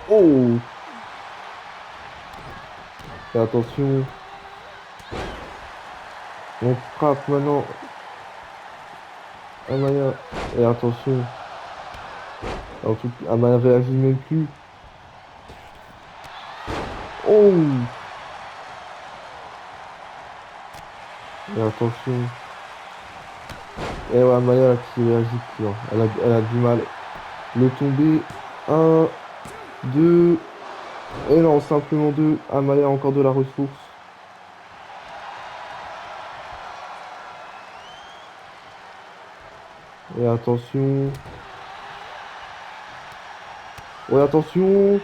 Oh. Et attention. On frappe maintenant. Amaya. Et attention. En tout cas, Amaya réagit même plus. Oh. Et attention. Et ouais, Amaya qui réagit plus. Hein. Elle a du mal. Le tomber. Un, deux. Et non, simplement deux. Amaya a encore de la ressource. Et attention. Ouais, attention.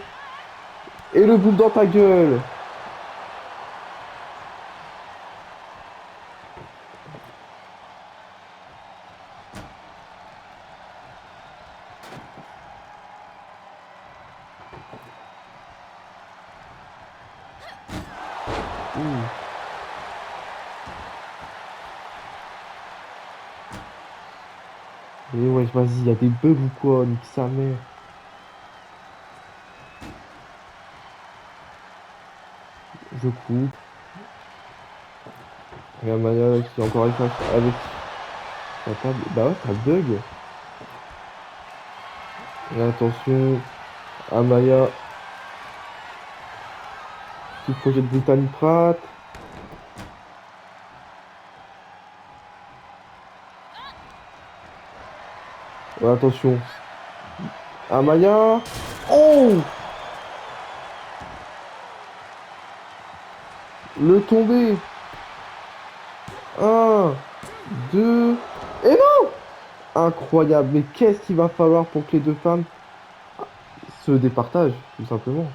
Et le boule dans ta gueule. Ouh. Et ouais, vas-y, il y a des bugs ou quoi? Nique sa mère. Je coupe. Et Amaya qui est encore avec sa table. Bah ouais, ça bug. Et attention. Amaya qui projette Brittany Pratt. Ouais, attention. Amaya. Oh! Le tombé. Un, deux. Et non! Incroyable. Mais qu'est-ce qu'il va falloir pour que les deux femmes se départagent, tout simplement.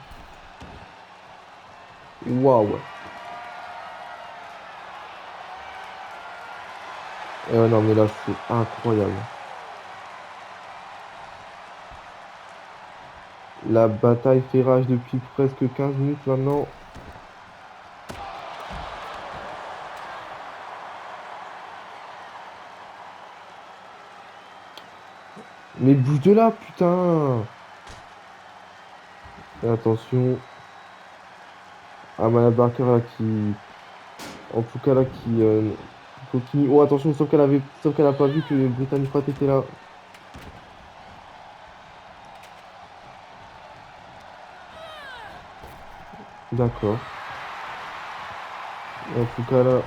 Waouh. Non, mais là, c'est incroyable. La bataille fait rage depuis presque 15 minutes maintenant. Mais bouge de là, putain! Et attention. Amaya Barker là qui. En tout cas là qui continue. Oh attention, sauf qu'elle a pas vu que Brittany Pratt était là. D'accord. En tout cas là.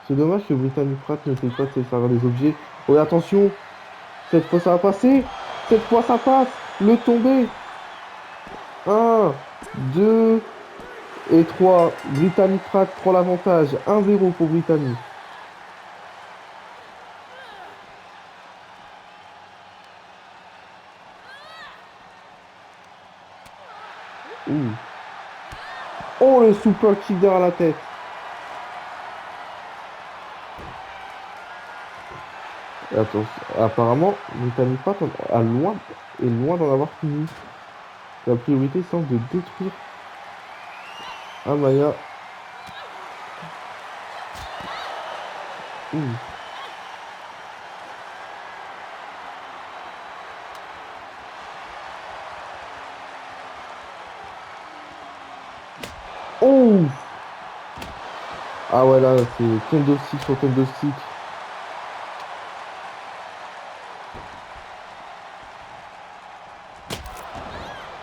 C'est dommage que Brittany Pratt ne fait pas de se servir des objets. Oh et attention! Cette fois ça va passer! Cette fois ça passe! Le tombé! Un, 2 et 3. Brittany Pratt prend l'avantage. 1-0 pour Brittany. Ouh. Oh le super kick derrière la tête. Et attention, apparemment, Brittany Pratt est loin d'en avoir fini. La priorité semble de détruire. Amaya. Ouh. Oh. Ah ouais, là, c'est kendo stick sur kendo stick.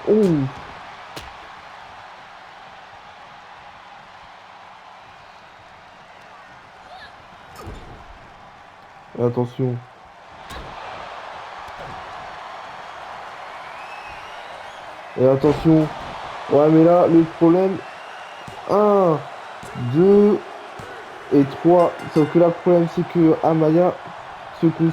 Oh. Et attention. Et attention. Ouais, mais là, le problème. Un, 2 et 3. Sauf que là, le problème, c'est que Amaya se, cons-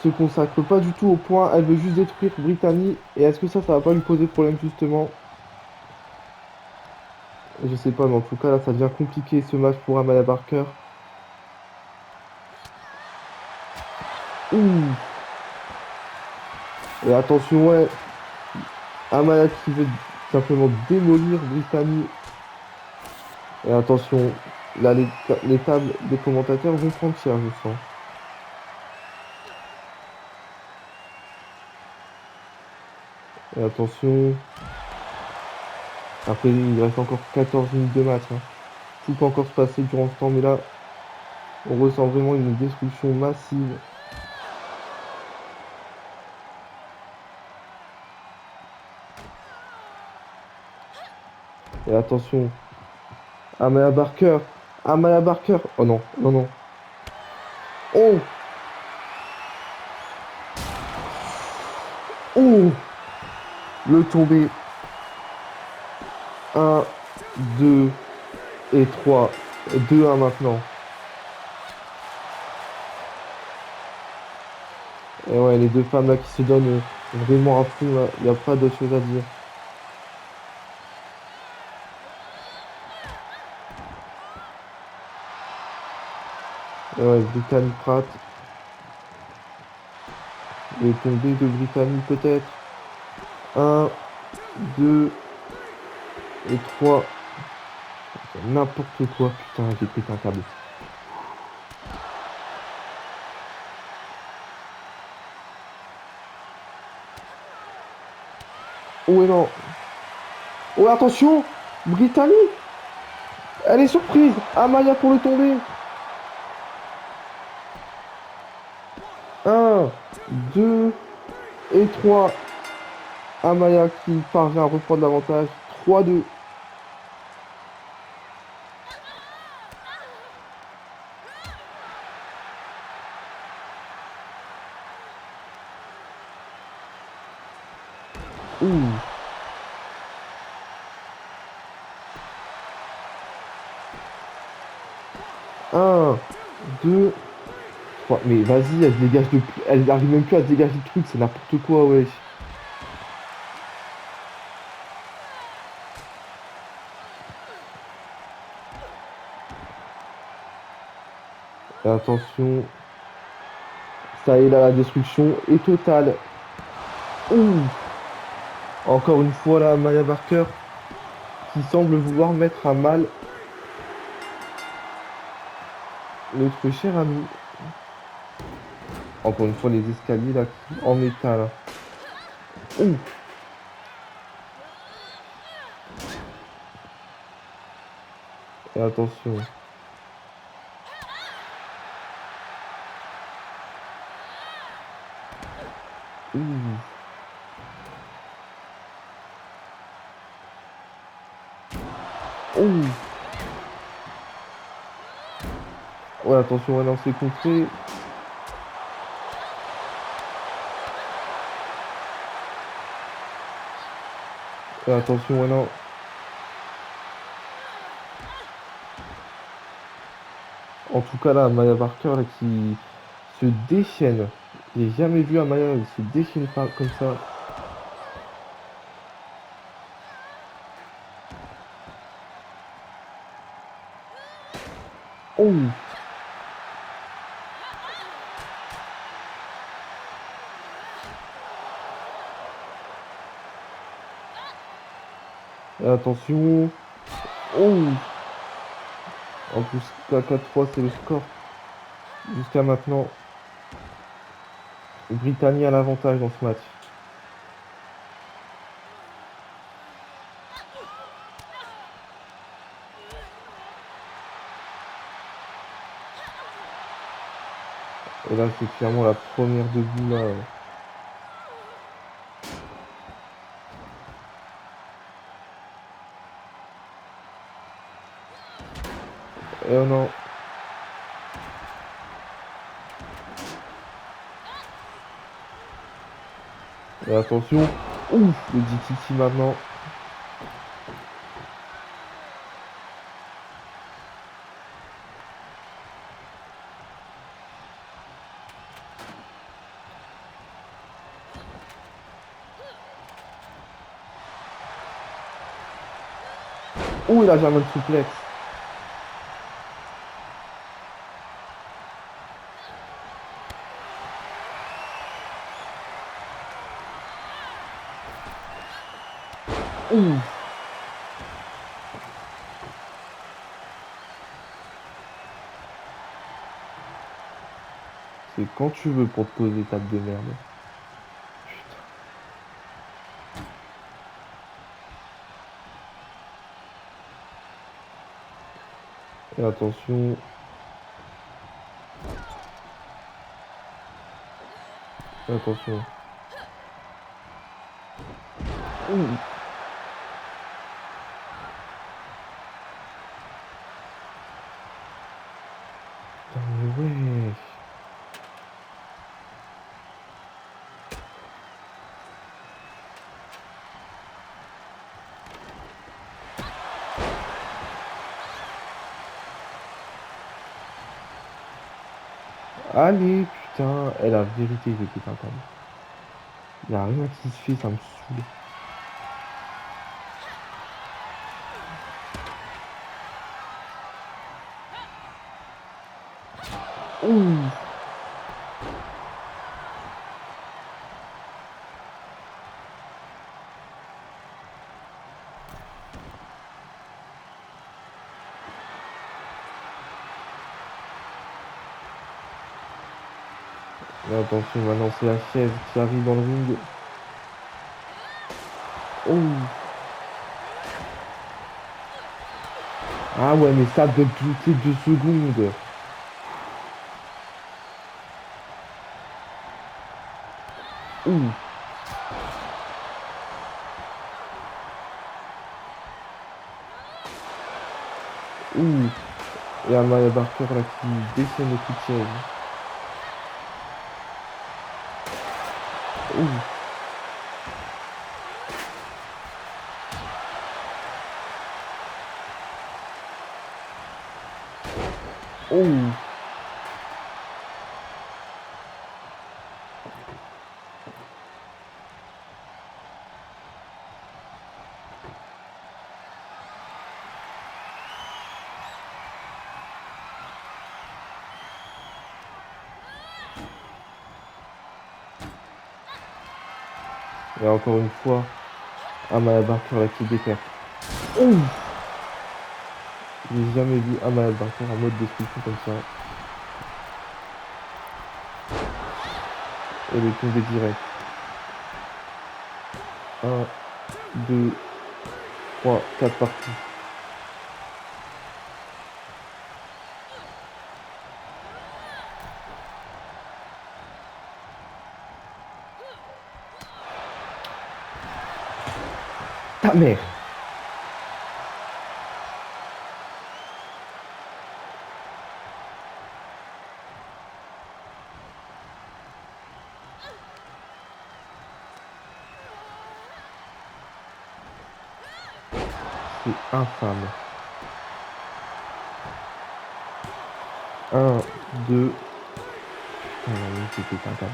se consacre pas du tout au point. Elle veut juste détruire Brittany. Et est-ce que ça va pas lui poser problème, justement? Je sais pas, mais en tout cas, là, ça devient compliqué ce match pour Amaya Barker. Ouh. Et attention, ouais. Amaya qui veut simplement démolir Brittany. Et attention, là, les tables des commentateurs vont prendre cher, je sens. Et attention. Après, il reste encore 14 minutes de match, hein. Tout peut encore se passer durant ce temps, mais là, on ressent vraiment une destruction massive. Et attention, Amaya Barker. Amaya Barker. Oh non, non, non. Oh! Oh! Le tombé. Un, 2 et 3. 2-1 maintenant. Et ouais, les deux femmes là qui se donnent vraiment à fond là. Il n'y a pas d'autre chose à dire. Et ouais, Brittany Pratt. Les tombées de Brittany peut-être. Un, 2 et 3. N'importe quoi. Putain, j'ai pété un câble. Oh et non. Oh attention. Brittany. Elle est surprise. Amaya pour le tomber. Un, 2 et 3. Amaya qui parvient à reprendre l'avantage. 3-2. Ouh. Un, 2, 3. Mais vas-y, elle se dégage de plus. Elle arrive même plus à se dégager le truc, c'est n'importe quoi, wesh. Et attention. Ça y est, là, la destruction est totale. Ouh. Encore une fois, là, Maya Barker qui semble vouloir mettre à mal notre cher ami. Encore une fois, les escaliers, là, en métal. Ouh. Et attention. Ouh. Ouh. Ouais, attention, ouais, non, c'est contré. Et attention, ouais, non. En tout cas, là, Maya Barker, là, qui se déchaîne. J'ai jamais vu un Maya se déchaîner comme ça. Oh. Et attention. Oh! En plus, 4-3, c'est le score. Jusqu'à maintenant, Britannia a l'avantage dans ce match. Et là, c'est clairement la première debout là. Et oh non. Et attention. Ouf, le DTT maintenant. Ouh, il a jamais de souplex. Ouh. C'est quand tu veux pour te poser, tape de merde. Et attention. Et attention. Ouh. Putain, mais ouais. Allez, putain. Et la vérité, j'étais incapable. Il n'y a rien qui se fait, ça me saoule. Ouh. Et attention, maintenant c'est la chaise qui arrive dans le ring. Oh. Ah ouais, mais ça doit toutes les 2 secondes. Ouh. Ouh. Et Amaya Barker là qui dessine le coup de chaise. Ouh. Ouh. Et encore une fois, Amaya Barker là qui déterre. Ouh. J'ai jamais vu Amaya Barker en mode destruction comme ça. Elle est tombée direct. 1, 2, 3, 4 parties. Ta mère! C'est infâme. 1, 2. Putain, la ligne, c'était un câble.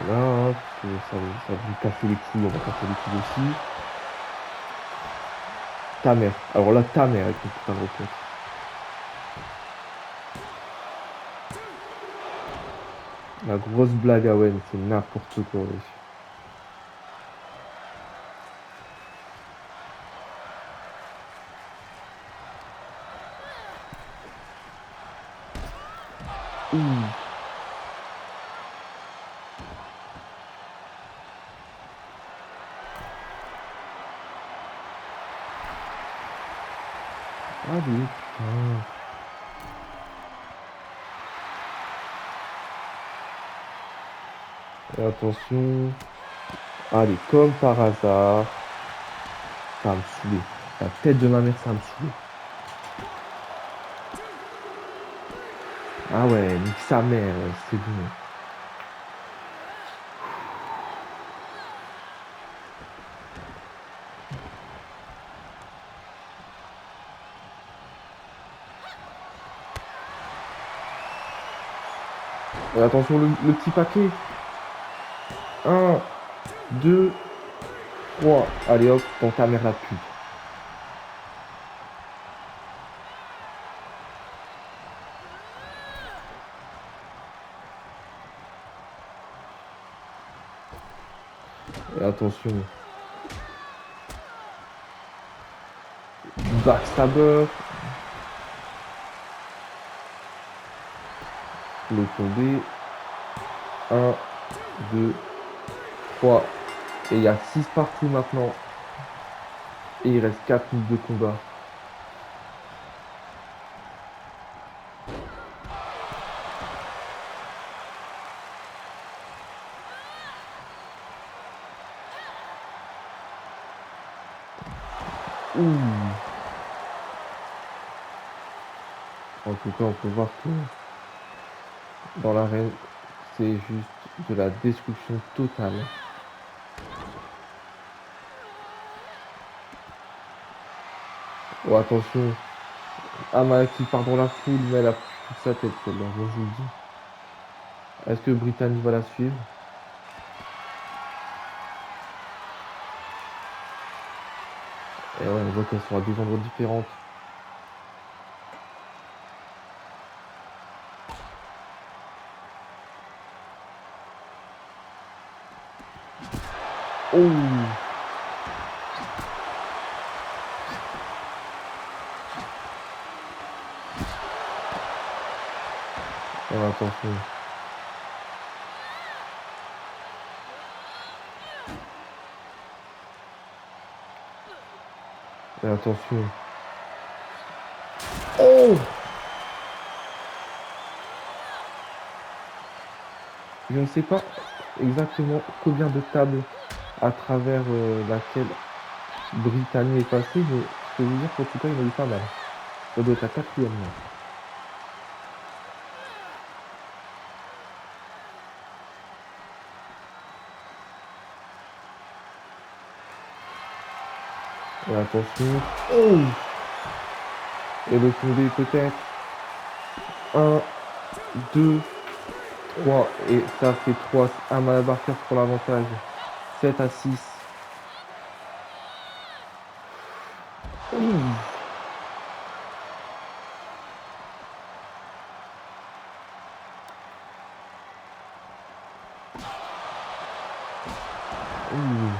Voilà, hop, ça va lui casser les couilles, on va casser les couilles aussi. Ta mère. Alors là, ta mère avec une putain de requête. La grosse blague à Wen, c'est n'importe quoi, wesh. Ouh. Allez, putain. Et attention. Allez, comme par hasard. Ça va me saouler. La tête de ma mère, ça va me saouler. Ah ouais, nique sa mère, ouais, c'est bon. Et attention, le petit paquet. Un, 2, 3. Allez hop, dans ta mère la pute. Et attention. Backstabber. Le tombé. Un, 2, 3. Et il y a 6 parties maintenant. Et il reste 4 minutes de combat. Ouh. En tout cas, on peut voir que dans l'arène, c'est juste de la destruction totale. Oh, attention. Ama qui part dans la foule, mais elle a pris toute sa tête, celle-là, moi je vous le dis. Est-ce que Brittany va la suivre? Et ouais, on voit qu'elles sont à deux endroits différents. Oh! Oh, attention. Et attention. Oh! Je ne sais pas exactement combien de tables à travers laquelle Brittany est passée, mais je peux vous dire qu'en tout cas, il y en a eu pas mal. Ça doit être la quatrième, là. Et attention. Oh! Et le tombé peut-être. Un, 2, 3. Et ça fait 3. Amanda Barker pour l'avantage. 7-6. Ouh. Ouh.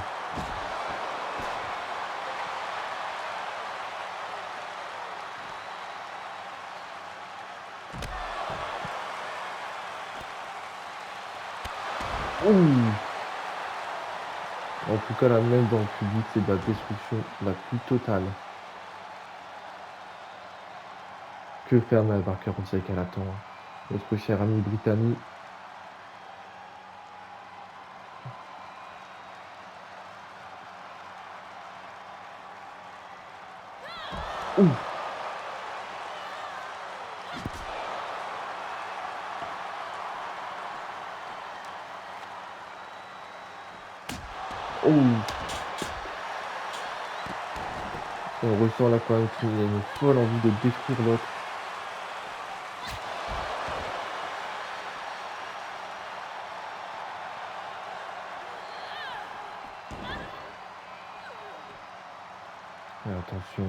Ouh. En tout cas, là, même dans le public, c'est de la destruction la plus totale. Que faire Amanda Barker? On dirait qu'elle attend, hein. Notre chère amie Brittany. Ouh. Ouh. On ressent là quand même qu'il y a une folle envie de détruire l'autre. Et attention.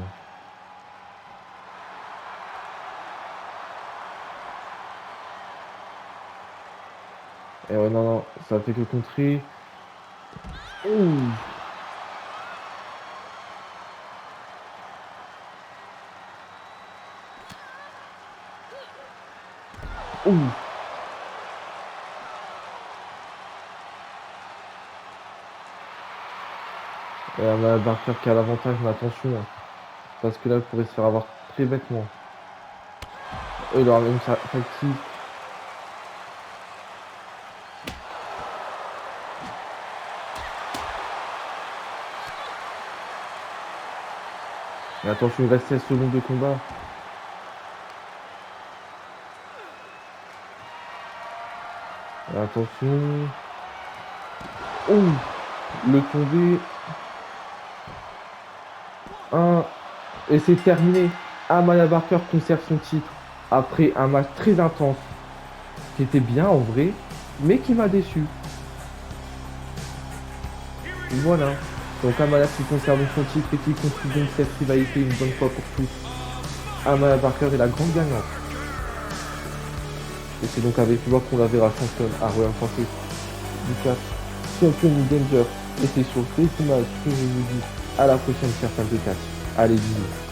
Et ouais, non, non, ça fait que contrer. Ouh. Ouh. Et on a Barker qui a l'avantage, mais attention, hein, parce que là, il pourrait se faire avoir très bêtement. Il aura même sa kick. Mais attention, il reste 16 secondes de combat. Et attention. Ouh. Le tombé. 1. Et c'est terminé. Amaya Barker conserve son titre après un match très intense, qui était bien en vrai, mais qui m'a déçu. Voilà. Donc Amaya qui conserve son titre et qui conclut donc cette rivalité une bonne fois pour toutes. Amaya Barker est la grande gagnante. Et c'est donc avec joie qu'on la verra championne à Royal Français du 4 champion Danger. Et c'est sur ces images que je vous dis à la prochaine, chers fans de catch. Allez, bisous.